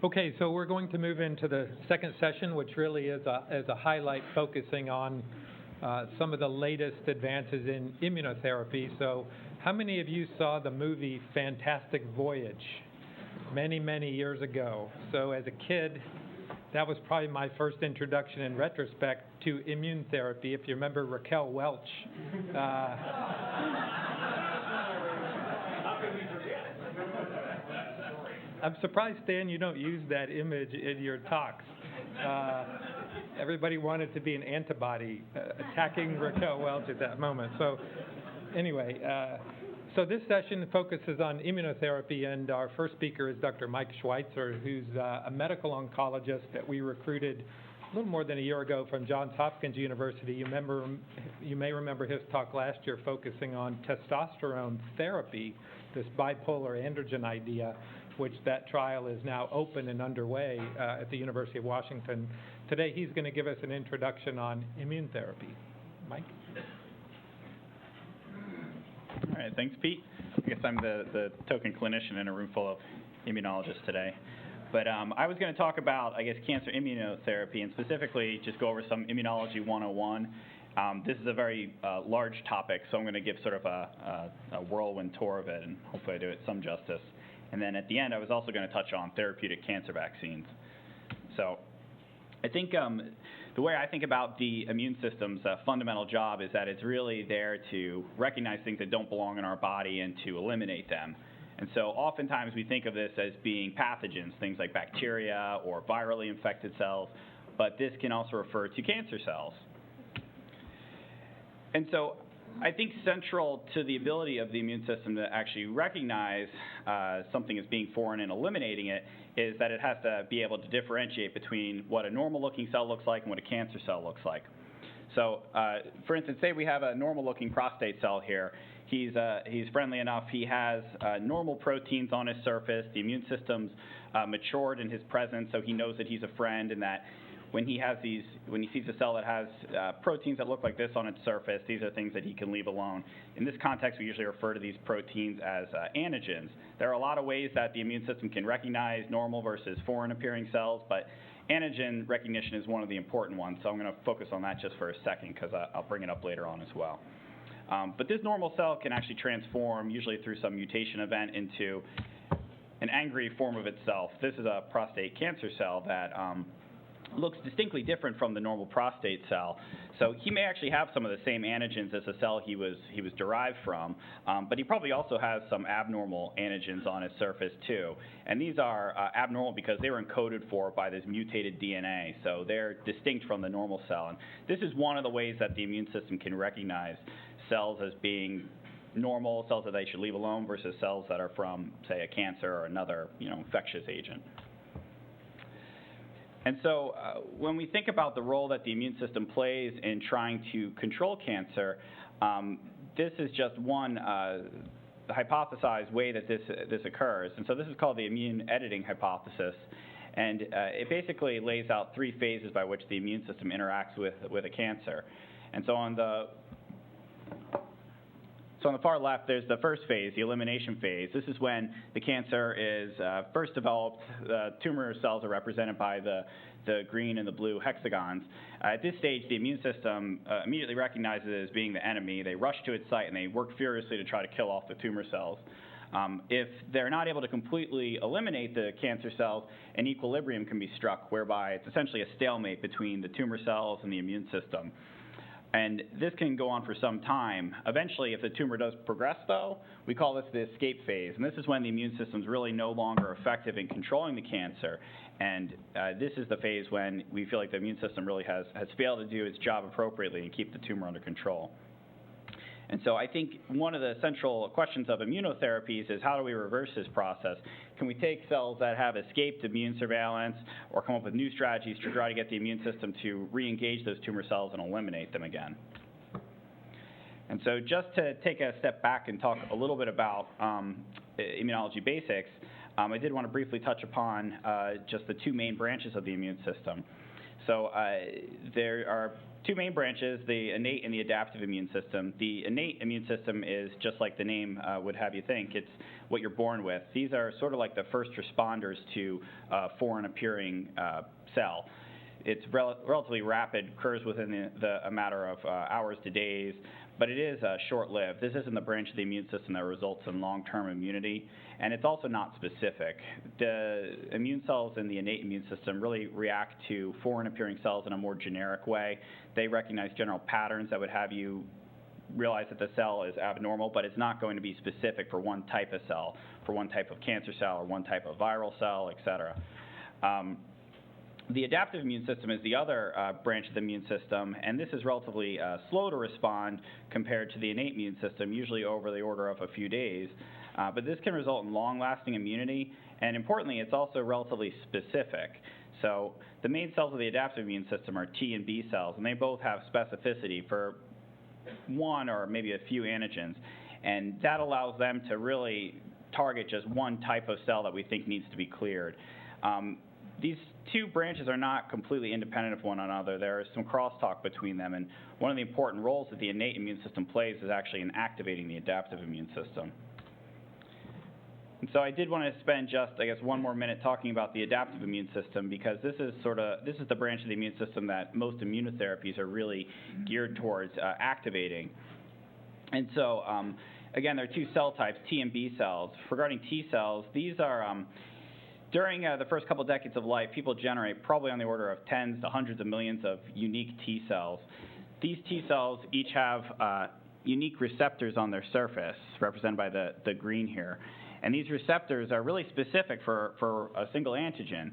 Okay, so we're going to move into the second session, which really is a highlight focusing on some of the latest advances in immunotherapy. So how many of you saw the movie Fantastic Voyage many, many years ago? So as a kid, that was probably my first introduction in retrospect to immune therapy. If you remember Raquel Welch. I'm surprised, Stan, you don't use that image in your talks. Everybody wanted to be an antibody attacking Raquel Welch at that moment. So anyway, so this session focuses on immunotherapy, and our first speaker is Dr. Mike Schweitzer, who's a medical oncologist that we recruited a little more than a year ago from Johns Hopkins University. You may remember his talk last year focusing on testosterone therapy, this bipolar androgen idea, which that trial is now open and underway at the University of Washington. Today he's going to give us an introduction on immune therapy. Mike? All right, thanks, Pete. I guess I'm the token clinician in a room full of immunologists today. But I was going to talk about, I guess, cancer immunotherapy, and specifically just go over some Immunology 101. This is a very large topic, so I'm going to give sort of a whirlwind tour of it, and hopefully I do it some justice. And then at the end, I was also going to touch on therapeutic cancer vaccines. So I think the way I think about the immune system's fundamental job is that it's really there to recognize things that don't belong in our body and to eliminate them. And so oftentimes we think of this as being pathogens, things like bacteria or virally infected cells, but this can also refer to cancer cells. And so I think central to the ability of the immune system to actually recognize something as being foreign and eliminating it is that it has to be able to differentiate between what a normal-looking cell looks like and what a cancer cell looks like. So, for instance, say we have a normal-looking prostate cell here. He's friendly enough. He has normal proteins on his surface. The immune system's matured in his presence, so he knows that he's a friend, and that when he sees a cell that has proteins that look like this on its surface, these are things that he can leave alone. In this context, we usually refer to these proteins as antigens. There are a lot of ways that the immune system can recognize normal versus foreign-appearing cells, but antigen recognition is one of the important ones, so I'm going to focus on that just for a second because I'll bring it up later on as well. But this normal cell can actually transform, usually through some mutation event, into an angry form of itself. This is a prostate cancer cell that looks distinctly different from the normal prostate cell. So he may actually have some of the same antigens as the cell he was derived from, but he probably also has some abnormal antigens on his surface too. And these are abnormal because they were encoded for by this mutated DNA. So they're distinct from the normal cell. And this is one of the ways that the immune system can recognize cells as being normal, cells that they should leave alone, versus cells that are from, say, a cancer or another, infectious agent. And so when we think about the role that the immune system plays in trying to control cancer, this is just one hypothesized way that this occurs. And so this is called the immune editing hypothesis. And it basically lays out three phases by which the immune system interacts with a cancer. And so on the far left, there's the first phase, the elimination phase. This is when the cancer is first developed. The tumor cells are represented by the green and the blue hexagons. At this stage, the immune system immediately recognizes it as being the enemy. They rush to its site and they work furiously to try to kill off the tumor cells. If they're not able to completely eliminate the cancer cells, an equilibrium can be struck, whereby it's essentially a stalemate between the tumor cells and the immune system. And this can go on for some time. Eventually, if the tumor does progress, though, we call this the escape phase. And this is when the immune system is really no longer effective in controlling the cancer. And this is the phase when we feel like the immune system really has failed to do its job appropriately and keep the tumor under control. And so I think one of the central questions of immunotherapies is, how do we reverse this process? Can we take cells that have escaped immune surveillance or come up with new strategies to try to get the immune system to re-engage those tumor cells and eliminate them again? And so just to take a step back and talk a little bit about Immunology Basics, I did want to briefly touch upon just the two main branches of the immune system. So there are two main branches, the innate and the adaptive immune system. The innate immune system is just like the name would have you think. It's what you're born with. These are sort of like the first responders to a foreign appearing cell. It's relatively rapid, occurs within a matter of hours to days, but it is short-lived. This isn't the branch of the immune system that results in long-term immunity, and it's also not specific. The immune cells in the innate immune system really react to foreign-appearing cells in a more generic way. They recognize general patterns that would have you realize that the cell is abnormal, but it's not going to be specific for one type of cell, for one type of cancer cell or one type of viral cell, et cetera. The adaptive immune system is the other branch of the immune system, and this is relatively slow to respond compared to the innate immune system, usually over the order of a few days. But this can result in long-lasting immunity, and importantly, it's also relatively specific. So the main cells of the adaptive immune system are T and B cells, and they both have specificity for one or maybe a few antigens, and that allows them to really target just one type of cell that we think needs to be cleared. These two branches are not completely independent of one another. There is some crosstalk between them, and one of the important roles that the innate immune system plays is actually in activating the adaptive immune system. And so I did want to spend just, I guess, one more minute talking about the adaptive immune system, because this is the branch of the immune system that most immunotherapies are really geared towards activating. And so, again, there are two cell types, T and B cells. Regarding T cells, these are during the first couple decades of life, people generate probably on the order of tens to hundreds of millions of unique T cells. These T cells each have unique receptors on their surface, represented by the green here. And these receptors are really specific for a single antigen.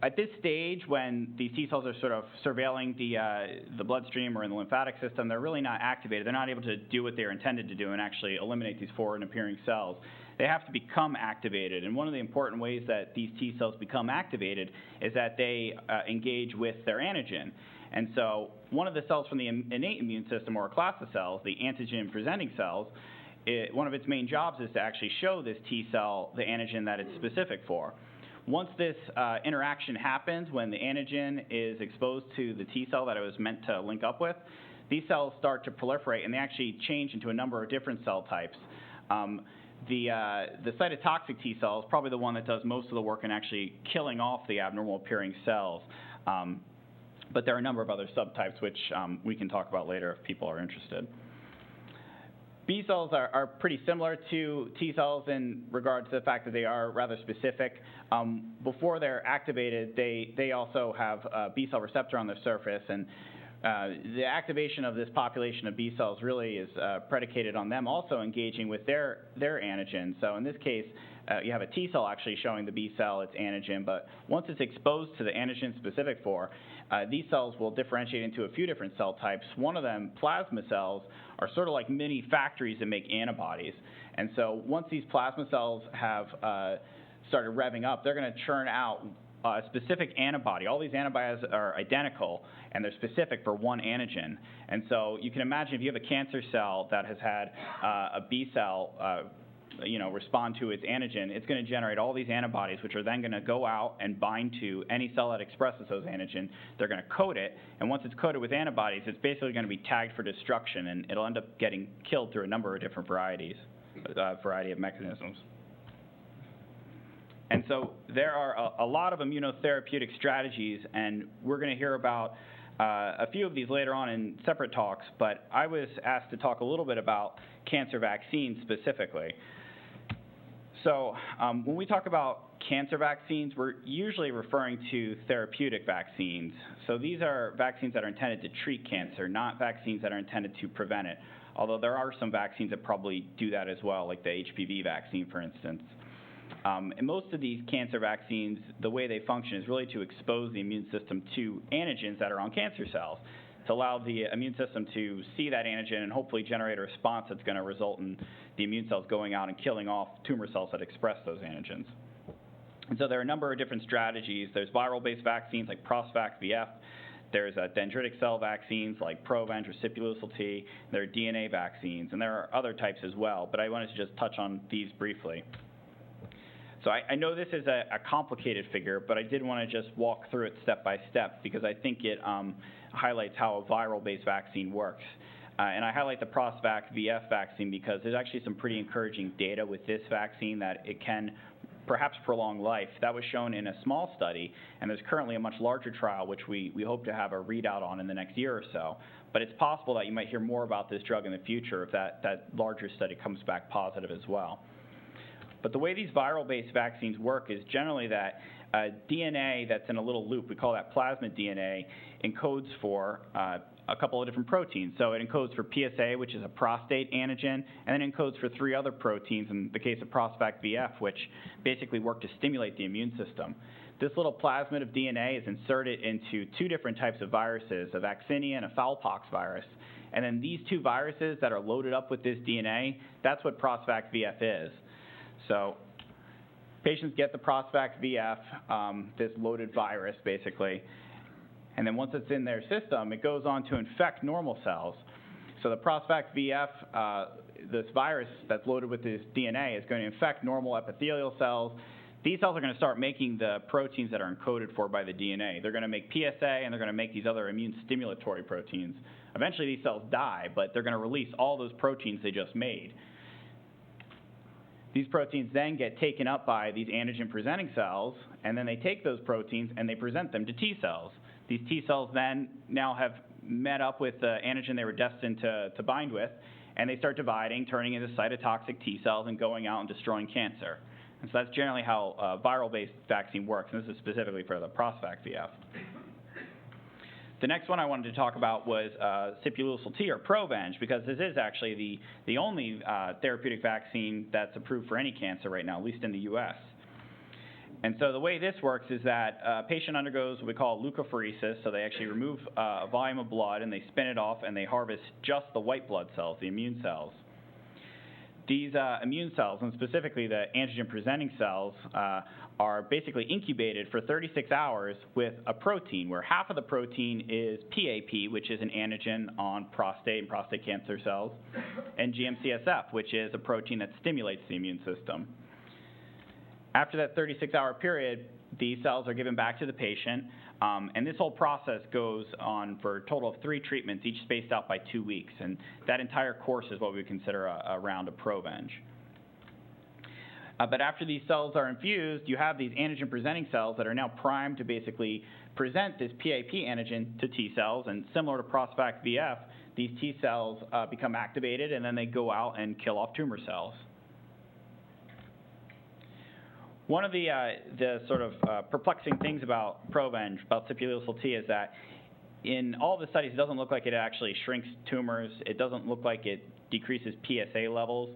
At this stage, when these T cells are sort of surveilling the bloodstream or in the lymphatic system, they're really not activated. They're not able to do what they're intended to do and actually eliminate these foreign appearing cells. They have to become activated, and one of the important ways that these T cells become activated is that they engage with their antigen. And so one of the cells from the innate immune system, or a class of cells, the antigen-presenting cells, one of its main jobs is to actually show this T cell the antigen that it's specific for. Once this interaction happens, when the antigen is exposed to the T cell that it was meant to link up with, these cells start to proliferate, and they actually change into a number of different cell types. The cytotoxic T cell is probably the one that does most of the work in actually killing off the abnormal appearing cells. But there are a number of other subtypes which we can talk about later if people are interested. B cells are pretty similar to T cells in regard to the fact that they are rather specific. Before they're activated, they also have a B cell receptor on their surface, and the activation of this population of B cells really is predicated on them also engaging with their antigen. So in this case, you have a T cell actually showing the B cell its antigen, but once it's exposed to the antigen specific for, these cells will differentiate into a few different cell types. One of them, plasma cells, are sort of like mini factories that make antibodies. And so once these plasma cells have started revving up, they're going to churn out a specific antibody. All these antibodies are identical, and they're specific for one antigen. And so you can imagine if you have a cancer cell that has had a B cell respond to its antigen, it's going to generate all these antibodies, which are then going to go out and bind to any cell that expresses those antigen. They're going to coat it, and once it's coated with antibodies, it's basically going to be tagged for destruction, and it'll end up getting killed through a number of different variety of mechanisms. And so there are a lot of immunotherapeutic strategies, and we're going to hear about a few of these later on in separate talks, but I was asked to talk a little bit about cancer vaccines specifically. So when we talk about cancer vaccines, we're usually referring to therapeutic vaccines. So these are vaccines that are intended to treat cancer, not vaccines that are intended to prevent it, although there are some vaccines that probably do that as well, like the HPV vaccine, for instance. And most of these cancer vaccines, the way they function is really to expose the immune system to antigens that are on cancer cells, to allow the immune system to see that antigen and hopefully generate a response that's going to result in the immune cells going out and killing off tumor cells that express those antigens. And so there are a number of different strategies. There's viral-based vaccines like Prostate VF. There's dendritic cell vaccines like Provenge or Sipuleucel-T. There are DNA vaccines, and there are other types as well, but I wanted to just touch on these briefly. So I know this is a complicated figure, but I did want to just walk through it step by step because I think it highlights how a viral-based vaccine works. And I highlight the ProstVac VF vaccine because there's actually some pretty encouraging data with this vaccine that it can perhaps prolong life. That was shown in a small study, and there's currently a much larger trial, which we hope to have a readout on in the next year or so. But it's possible that you might hear more about this drug in the future if that larger study comes back positive as well. But the way these viral-based vaccines work is generally that DNA that's in a little loop, we call that plasmid DNA, encodes for a couple of different proteins. So it encodes for PSA, which is a prostate antigen, and then encodes for 3 other proteins in the case of ProstVac VF, which basically work to stimulate the immune system. This little plasmid of DNA is inserted into 2 different types of viruses, a vaccinia and a foulpox virus. And then these 2 viruses that are loaded up with this DNA, that's what ProstVac VF is. So patients get the ProstVac VF, this loaded virus basically, and then once it's in their system, it goes on to infect normal cells. So the ProstVac VF, this virus that's loaded with this DNA is going to infect normal epithelial cells. These cells are going to start making the proteins that are encoded for by the DNA. They're going to make PSA, and they're going to make these other immune stimulatory proteins. Eventually, these cells die, but they're going to release all those proteins they just made. These proteins then get taken up by these antigen-presenting cells, and then they take those proteins and they present them to T cells. These T cells then now have met up with the antigen they were destined to bind with, and they start dividing, turning into cytotoxic T cells and going out and destroying cancer. And so that's generally how a viral-based vaccine works, and this is specifically for the ProstVac VF. The next one I wanted to talk about was Sipuleucel-T, or Provenge, because this is actually the only therapeutic vaccine that's approved for any cancer right now, at least in the U.S. And so the way this works is that a patient undergoes what we call leukapheresis, so they actually remove a volume of blood and they spin it off and they harvest just the white blood cells, the immune cells. These immune cells, and specifically the antigen-presenting cells, are basically incubated for 36 hours with a protein, where half of the protein is PAP, which is an antigen on prostate and prostate cancer cells, and GM-CSF, which is a protein that stimulates the immune system. After that 36-hour period, these cells are given back to the patient, and this whole process goes on for a total of 3 treatments, each spaced out by 2 weeks, and that entire course is what we consider a round of Provenge. But after these cells are infused, you have these antigen-presenting cells that are now primed to basically present this PAP antigen to T cells, and similar to ProstVac VF, these T cells become activated, and then they go out and kill off tumor cells. One of the sort of perplexing things about Provenge, about Sipuleucel-T, is that in all the studies, it doesn't look like it actually shrinks tumors. It doesn't look like it decreases PSA levels.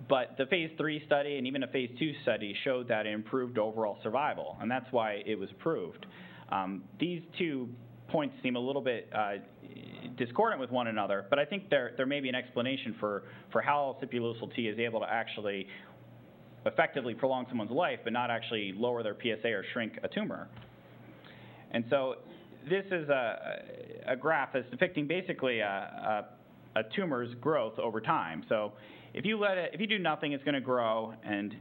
But the phase 3 study and even a phase 2 study showed that it improved overall survival, and that's why it was approved. These 2 points seem a little bit discordant with one another, but I think there may be an explanation for how Sipuleucel-T is able to actually effectively prolong someone's life, but not actually lower their PSA or shrink a tumor. And so this is a graph that's depicting basically a tumor's growth over time. So if you do nothing, it's going to grow, and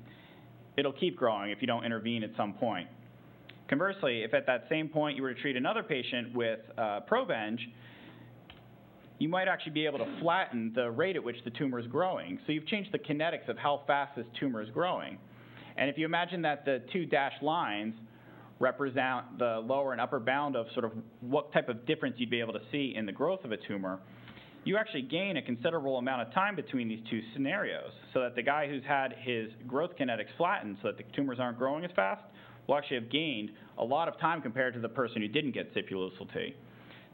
it'll keep growing if you don't intervene at some point. Conversely, if at that same point you were to treat another patient with Provenge, you might actually be able to flatten the rate at which the tumor is growing. So you've changed the kinetics of how fast this tumor is growing. And if you imagine that the 2 dashed lines represent the lower and upper bound of sort of what type of difference you'd be able to see in the growth of a tumor, you actually gain a considerable amount of time between these 2 scenarios, so that the guy who's had his growth kinetics flattened so that the tumors aren't growing as fast will actually have gained a lot of time compared to the person who didn't get Sipuleucel-T.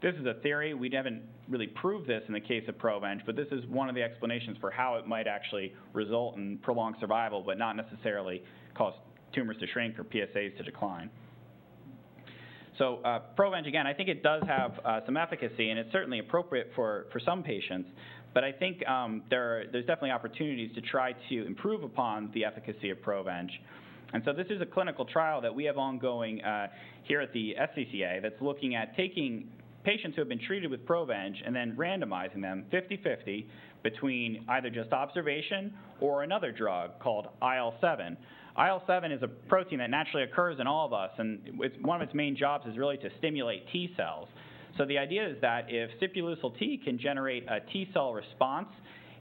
This is a theory. We haven't really proved this in the case of Provenge, but this is one of the explanations for how it might actually result in prolonged survival, but not necessarily cause tumors to shrink or PSAs to decline. So Provenge, again, I think it does have some efficacy, and it's certainly appropriate for some patients, but I think there's definitely opportunities to try to improve upon the efficacy of Provenge. And so this is a clinical trial that we have ongoing here at the SCCA that's looking at taking patients who have been treated with Provenge and then randomizing them 50-50 between either just observation or another drug called IL-7. IL-7 is a protein that naturally occurs in all of us, and one of its main jobs is really to stimulate T cells. So the idea is that if Sipuleucel-T can generate a T cell response,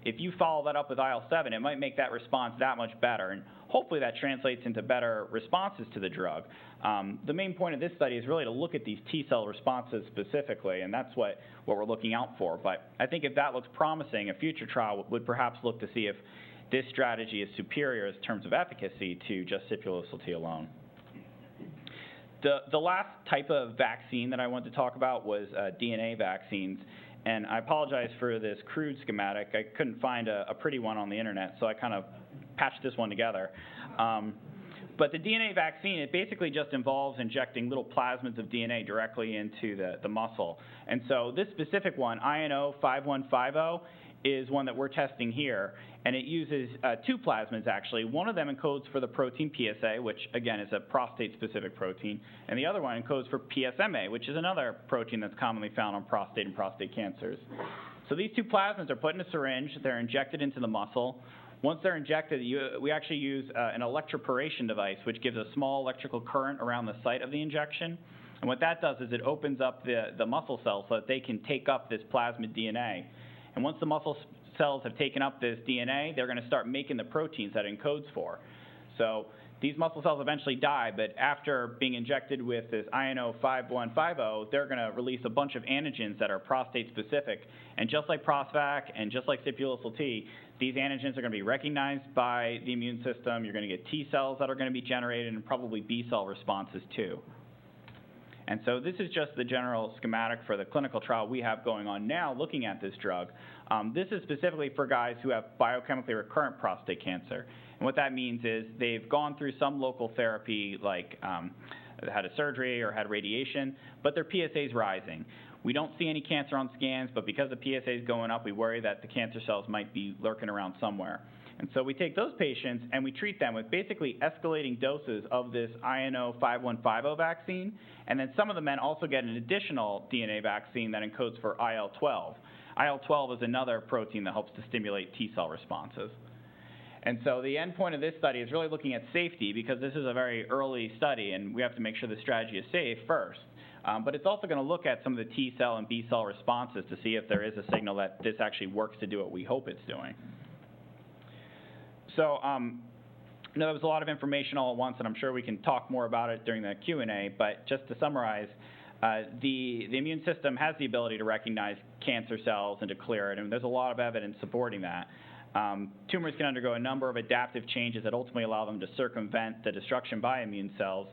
if you follow that up with IL-7, it might make that response that much better, and hopefully that translates into better responses to the drug. The main point of this study is really to look at these T cell responses specifically, and that's what we're looking out for. But I think if that looks promising, a future trial would perhaps look to see if this strategy is superior in terms of efficacy to just Sipuleucel-T alone. The last type of vaccine that I wanted to talk about was DNA vaccines. And I apologize for this crude schematic. I couldn't find a pretty one on the internet, so I kind of patched this one together. But the DNA vaccine, it basically just involves injecting little plasmids of DNA directly into the muscle. And so this specific one, INO-5150, is one that we're testing here, and it uses two plasmids actually. One of them encodes for the protein PSA, which again is a prostate-specific protein, and the other one encodes for PSMA, which is another protein that's commonly found on prostate and prostate cancers. So these two plasmids are put in a syringe, they're injected into the muscle. Once they're injected, we actually use an electroporation device, which gives a small electrical current around the site of the injection. And what that does is it opens up the muscle cells so that they can take up this plasmid DNA. And once the muscle cells have taken up this DNA, they're going to start making the proteins that it encodes for. So these muscle cells eventually die, but after being injected with this INO-5150, they're going to release a bunch of antigens that are prostate-specific. And just like Prosvac and just like Sipuleucel-T, these antigens are going to be recognized by the immune system. You're going to get T cells that are going to be generated and probably B cell responses too. And so this is just the general schematic for the clinical trial we have going on now looking at this drug. This is specifically for guys who have biochemically recurrent prostate cancer. And what that means is they've gone through some local therapy like had a surgery or had radiation, but their PSA is rising. We don't see any cancer on scans, but because the PSA is going up, we worry that the cancer cells might be lurking around somewhere. And so we take those patients and we treat them with basically escalating doses of this INO-5150 vaccine, and then some of the men also get an additional DNA vaccine that encodes for IL-12. IL-12 is another protein that helps to stimulate T cell responses. And so the end point of this study is really looking at safety because this is a very early study and we have to make sure the strategy is safe first. But it's also going to look at some of the T cell and B cell responses to see if there is a signal that this actually works to do what we hope it's doing. So there was a lot of information all at once, and I'm sure we can talk more about it during the Q&A, but just to summarize, the immune system has the ability to recognize cancer cells and to clear it, and there's a lot of evidence supporting that. Tumors can undergo a number of adaptive changes that ultimately allow them to circumvent the destruction by immune cells.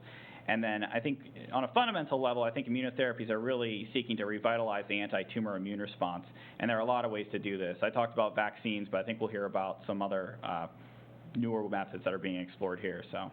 And then I think on a fundamental level, I think immunotherapies are really seeking to revitalize the anti-tumor immune response. And there are a lot of ways to do this. I talked about vaccines, but I think we'll hear about some other newer methods that are being explored here. So